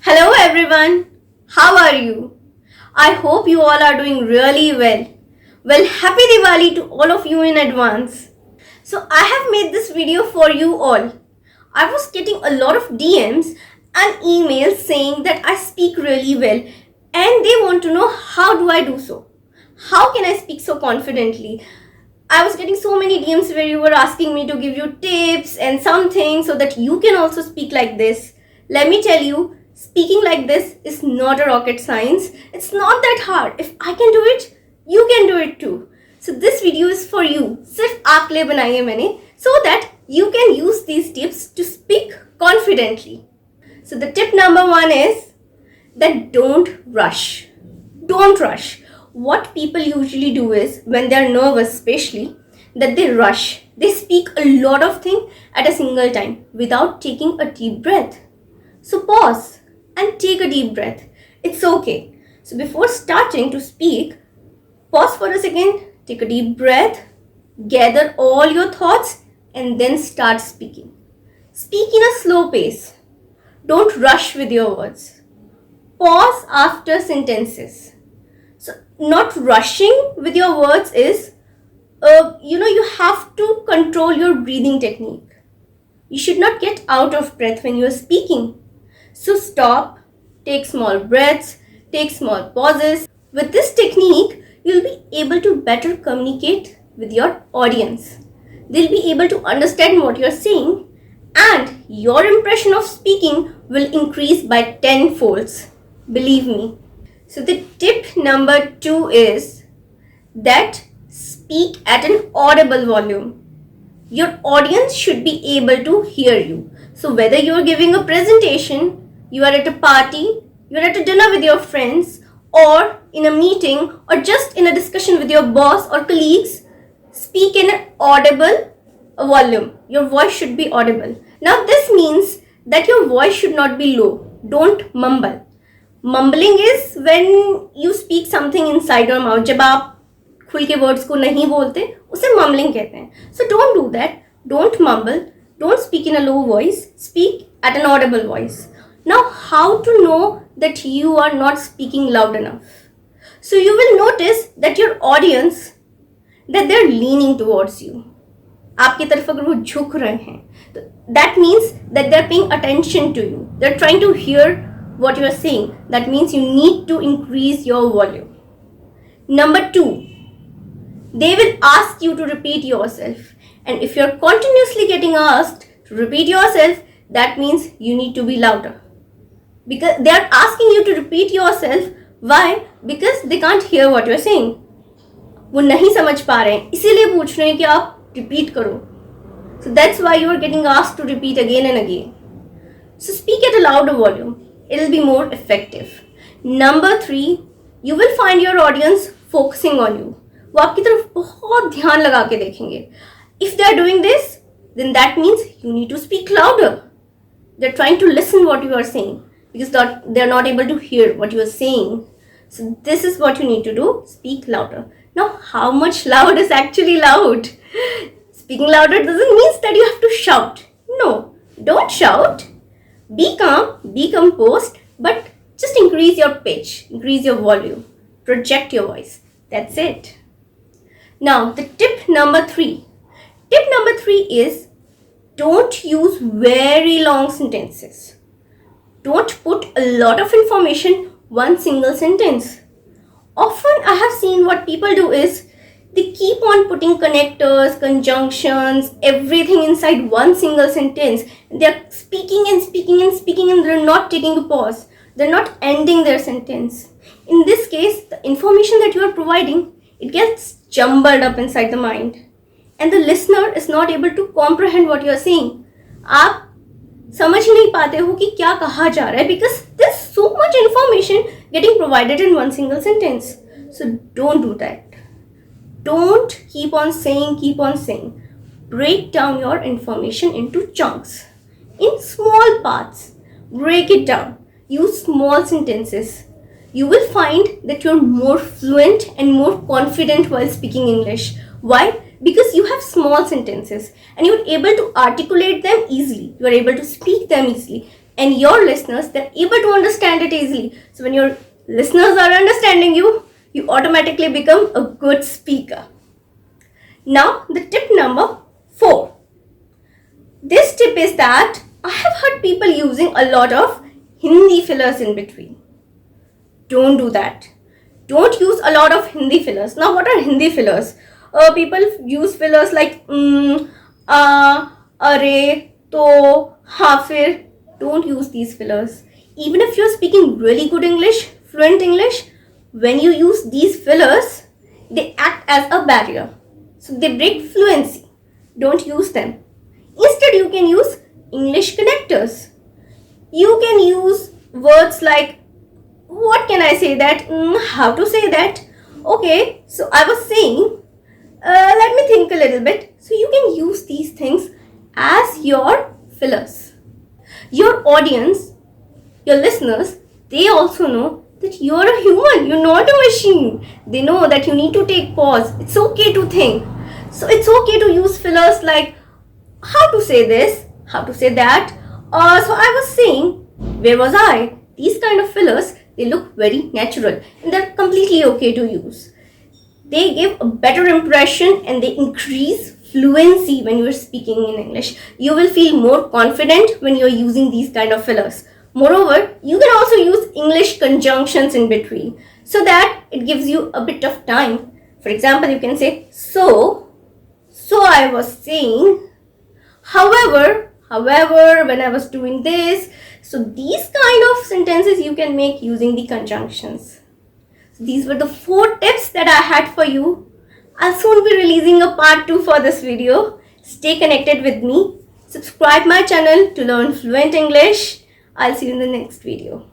Hello everyone, how are you? I hope you all are doing really well. Well, happy Diwali to all of you in advance. So I have made this video for you all. I was getting a lot of DMs and emails saying that I speak really well and they want to know how do I do so? How can I speak so confidently? I was getting so many DMs where you were asking me to give you tips and something so that you can also speak like this. Let me tell you, speaking like this is not a rocket science. It's not that hard. If I can do it, you can do it too. So this video is for you. सिर्फ आपके लिए बनाई है मैंने so that you can use these tips to speak confidently. So the tip number 1 is that don't rush. Don't rush. What people usually do is when they're nervous, especially, that they rush. They speak a lot of things at a single time without taking a deep breath. So pause and take a deep breath. It's okay. So before starting to speak, pause for a second, take a deep breath, gather all your thoughts and then start speaking. Speak in a slow pace. Don't rush with your words. Pause after sentences. So not rushing with your words is, you have to control your breathing technique. You should not get out of breath when you are speaking. So stop, take small breaths, take small pauses. With this technique, you'll be able to better communicate with your audience. They'll be able to understand what you're saying and your impression of speaking will increase by 10 folds. Believe me. So the tip number 2 is that speak at an audible volume. Your audience should be able to hear you. So whether you're giving a presentation, you are at a party, you're at a dinner with your friends, or in a meeting, or just in a discussion with your boss or colleagues, speak in an audible volume. Your voice should be audible. Now this means that your voice should not be low. Don't mumble. Mumbling is when you speak something inside your mouth. जब आप खुल के words को नहीं बोलते, उसे mumbling कहते हैं. So don't do that. Don't mumble. Don't speak in a low voice. Speak at an audible voice. Now, how to know that you are not speaking loud enough? So you will notice that your audience, that they're leaning towards you. आपकी तरफ अगर वो झुक रहे हैं, तो that means that they're paying attention to you. They're trying to hear what you're saying. That means you need to increase your volume. Number 2, they will ask you to repeat yourself. And if you're continuously getting asked to repeat yourself, that means you need to be louder. Because they are asking you to repeat yourself. Why? Because they can't hear what you're saying. वो नहीं समझ पा रहे हैं, इसीलिए पूछ रहे हैं कि आप repeat करो. So that's why you are getting asked to repeat again and again. So speak at a louder volume. It will be more effective. Number 3, you will find your audience focusing on you. वो आपकी तरफ बहुत ध्यान लगा के देखेंगे. If they are doing this, then that means you need to speak louder. They're trying to listen what you are saying because they're not able to hear what you are saying. So this is what you need to do. Speak louder. Now, how much loud is actually loud? Speaking louder doesn't mean that you have to shout. No, don't shout. Be calm, be composed, but just increase your pitch, increase your volume, project your voice. That's it. Now, the tip number 3. Tip number 3 is don't use very long sentences. Don't put a lot of information one single sentence. Often I have seen what people do is they keep on putting connectors, conjunctions, everything inside one single sentence. They're speaking and speaking and speaking and they're not taking a pause. They're not ending their sentence. In this case, the information that you are providing, it gets jumbled up inside the mind. And the listener is not able to comprehend what you are saying. आप समझ ही नहीं पाते हो कि क्या कहा जा रहा है because there's so much information getting provided in one single sentence. So don't do that. Don't keep on saying. Break down your information into chunks, in small parts. Break it down. Use small sentences. You will find that you're more fluent and more confident while speaking English. Why? Because you have small sentences and you're able to articulate them easily. You are able to speak them easily and your listeners, they're able to understand it easily. So when your listeners are understanding you, you automatically become a good speaker. Now, the tip number 4. This tip is that I have heard people using a lot of Hindi fillers in between. Don't do that. Don't use a lot of Hindi fillers. Now, what are Hindi fillers? People use fillers like are, to, hafir. Don't use these fillers. Even if you're speaking really good English, fluent English, when you use these fillers, they act as a barrier. So they break fluency. Don't use them. Instead, you can use English connectors. You can use words like, what can I say that? How to say that? Okay, so I was saying, let me think a little bit. So you can use these things as your fillers. Your audience, your listeners, they also know that you're a human, you're not a machine. They know that you need to take pause. It's okay to think. So it's okay to use fillers like how to say this, how to say that. So I was saying, where was I? These kind of fillers, they look very natural and they're completely okay to use. They give a better impression and they increase fluency when you're speaking in English. You will feel more confident when you're using these kind of fillers. Moreover, you can also use English conjunctions in between so that it gives you a bit of time. For example, you can say, so I was saying, however, when I was doing this. So these kind of sentences you can make using the conjunctions. So these were the 4 tips that I had for you. I'll soon be releasing a part 2 for this video. Stay connected with me. Subscribe my channel to learn fluent English. I'll see you in the next video.